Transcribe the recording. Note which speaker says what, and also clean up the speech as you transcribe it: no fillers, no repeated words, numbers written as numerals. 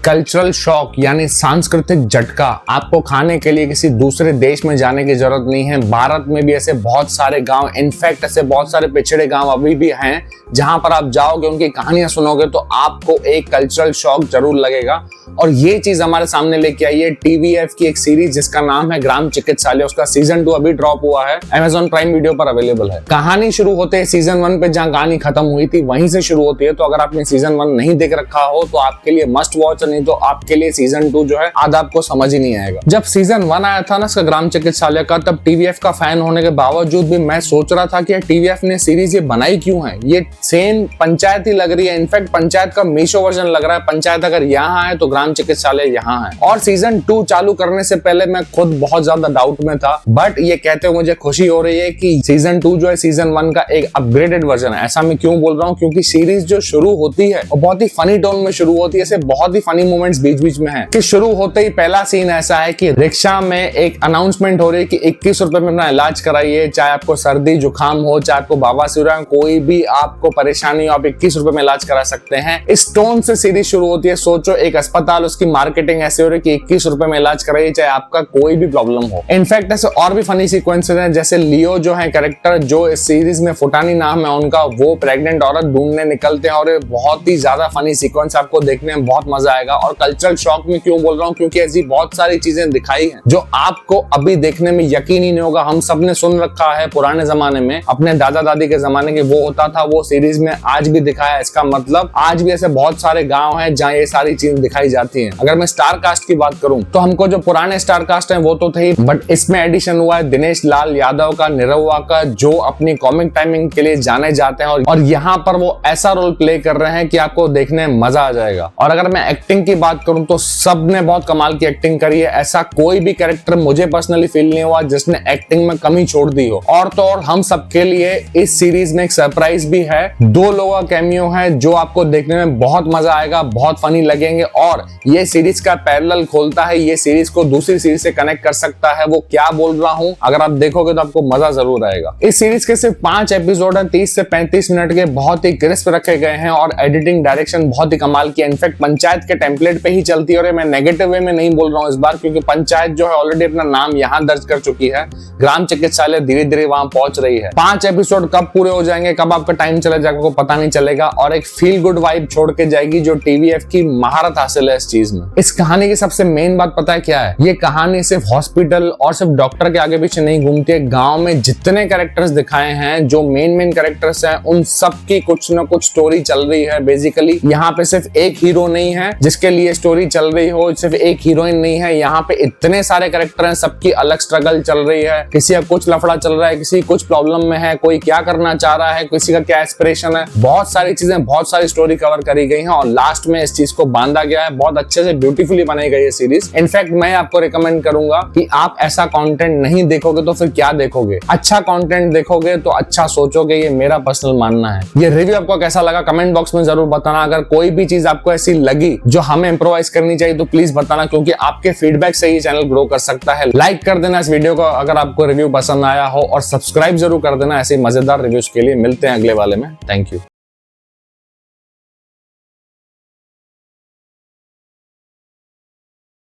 Speaker 1: Cultural shock यानी सांस्कृतिक झटका आपको खाने के लिए किसी दूसरे देश में जाने की जरूरत नहीं है। भारत में भी ऐसे बहुत सारे गांव, इनफैक्ट ऐसे बहुत सारे पिछड़े गांव अभी भी हैं जहां पर आप जाओगे, उनकी कहानियां सुनोगे तो आपको एक कल्चरल शॉक जरूर लगेगा। और ये चीज हमारे सामने लेके आई है टीवीएफ की एक सीरीज जिसका नाम है ग्राम चिकित्सालय। उसका सीजन 2 अभी ड्रॉप हुआ है, Amazon प्राइम वीडियो पर अवेलेबल है। कहानी शुरू होते है सीजन 1 पे, जहां कहानी खत्म हुई थी वहीं से शुरू होती है। तो अगर आपने सीजन 1 नहीं देख रखा हो तो आपके लिए मस्ट वॉच, नहीं तो आपके लिए सीजन 2 जो है आधा आपको समझ ही नहीं आएगा। जब सीजन 1 आया था ना इसका ग्राम चिकित्सालय का, तब टीवीएफ का फैन होने के बावजूद भी मैं सोच रहा था कि टीवीएफ ने सीरीज ये बनाई क्यों है। ये सेम पंचायत ही लग रही है, इनफैक्ट पंचायत का मीशो वर्जन लग रहा है। पंचायत अगर यहाँ है तो ग्राम चिकित्सालय यहाँ है। और सीजन 2 चालू करने से पहले मैं खुद बहुत ज्यादा डाउट में था, बट ये कहते हुए मुझे खुशी हो रही है कि सीजन 2 जो है सीजन 1 का एक अपग्रेडेड वर्जन है। ऐसा मैं क्यों बोल रहा हूँ, क्योंकि सीरीज जो शुरू होती है वो बहुत ही फनी टोन में शुरू होती है। ऐसे बहुत ही फनी मोमेंट्स बीच बीच में है कि शुरू होते ही पहला सीन ऐसा है कि रिक्शा में एक अनाउंसमेंट हो रही है कि 21 रुपए में अपना इलाज कराइए, चाहे आपको सर्दी जुकाम हो, चाहे आपको बवासीर हो, कोई भी आपको परेशानी हो, आप 21 रुपए में इलाज करा सकते हैं। इस टोन से सीरीज शुरू होती है। सोचो एक अस्पताल, उसकी मार्केटिंग ऐसे हो रही है कि 21 रुपए में इलाज कराइए, चाहे आपका कोई भी प्रॉब्लम हो। इनफैक्ट ऐसे और भी फनी सीक्वेंसेस हैं, जैसे लियो जो है कैरेक्टर, जो इस सीरीज में फुटानी नाम है उनका, वो प्रेग्नेंट औरत ढूंढने निकलते हैं और बहुत ही ज्यादा फनी सीक्वेंस, आपको देखने में बहुत मजा आएगा। और कल्चरल शॉक में क्यों बोल रहा हूँ, क्योंकि ऐसी बहुत सारी चीजें दिखाई हैं जो आपको अभी देखने में यकीन ही नहीं होगा। हम सब ने सुन रखा है पुराने जमाने में, अपने दादा दादी के जमाने के, वो होता था, वो सीरीज में आज भी दिखाया है। इसका मतलब आज भी ऐसे बहुत सारे गांव हैं जहां ये सारी चीजें दिखाई जाती हैं। अगर मैं स्टार कास्ट की बात करूं तो हमको जो पुराने स्टार कास्ट हैं वो तो थे, बट इसमें एडिशन हुआ है दिनेश लाल यादव का, निरहुआ का, जो अपनी कॉमिक टाइमिंग के लिए जाने जाते हैं और यहाँ पर वो ऐसा रोल प्ले कर रहे हैं कि आपको देखने में मजा आ जाएगा। और अगर मैं एक्टिंग की बात करूं तो सब ने बहुत कमाल की एक्टिंग करी है। ऐसा कोई भी कैरेक्टर मुझे पर्सनली फील नहीं हुआ जिसने एक्टिंग में कमी छोड़ दी हो। और तो और हम सबके लिए इस सीरीज में एक सरप्राइज भी है। 2 लोगों का कैमियो है जो आपको देखने में बहुत मजा आएगा, बहुत फनी लगेंगे। और ये सीरीज का पैरेलल खोलता है, ये सीरीज को दूसरी सीरीज से कनेक्ट कर सकता है। वो क्या बोल रहा हूं, अगर आप देखोगे तो आपको मजा जरूर आएगा। इस सीरीज के सिर्फ 5 एपिसोड है, 30 से 35 मिनट के, बहुत ही क्रिस्प रखे गए हैं और एडिटिंग डायरेक्शन बहुत ही कमाल की है। इनफैक्ट पंचायत के टेम्पलेट पे ही चलती है। और मैं नेगेटिव वे में नहीं बोल रहा हूं इस बार, क्योंकि पंचायत जो है ऑलरेडी अपना नाम यहाँ दर्ज कर चुकी है। ग्राम चिकित्सालय धीरे धीरे वहां पहुंच रही है। 5 एपिसोड कब पूरे हो जाएंगे, कब आपका टाइम चले जाएगा, आपको पता नहीं चलेगा। और एक फील गुड वाइब छोड़ के जाएगी, जो टीवीएफ की महारत हासिल है इस चीज में। इस कहानी की सबसे मेन बात पता है क्या है? ये कहानी सिर्फ हॉस्पिटल और सिर्फ डॉक्टर के आगे पीछे नहीं घूमती है। गांव में जितने कैरेक्टर्स दिखाए हैं, जो मेन कैरेक्टर्स हैं, उन सब की कुछ ना कुछ स्टोरी चल रही है। बेसिकली यहाँ पे सिर्फ एक हीरो नहीं है जिसके लिए स्टोरी चल रही हो, सिर्फ एक हीरोइन नहीं है। यहाँ पे इतने सारे कैरेक्टर हैं, सबकी अलग स्ट्रगल चल रही है। किसी का कुछ लफड़ा चल रहा है, किसी कुछ प्रॉब्लम में है, कोई क्या करना चाह रहा है, किसी का क्या एस्पिरेशन है। बहुत सारी चीजें, बहुत सारी स्टोरी कवर करी गई है और लास्ट में इस चीज को बांधा गया है। बहुत अच्छे से ब्यूटीफुली बनाई गई है सीरीज। इनफैक्ट मैं आपको रिकमेंड करूंगा कि आप ऐसा कंटेंट नहीं देखोगे तो फिर क्या देखोगे। अच्छा कंटेंट देखोगे तो अच्छा सोचोगे, ये मेरा पर्सनल मानना है। ये रिव्यू आपको कैसा लगा कमेंट बॉक्स में जरूर बताना। अगर कोई भी चीज आपको ऐसी लगी जो हमें इंप्रोवाइज करनी चाहिए तो प्लीज बताना, क्योंकि आपके फीडबैक से ही चैनल ग्रो कर सकता है। लाइक कर देना इस वीडियो को अगर आपको रिव्यू पसंद आया हो, और सब्सक्राइब जरूर कर देना ऐसे मजेदार रिव्यूज के लिए। मिलते हैं अगले वाले में। Thank you.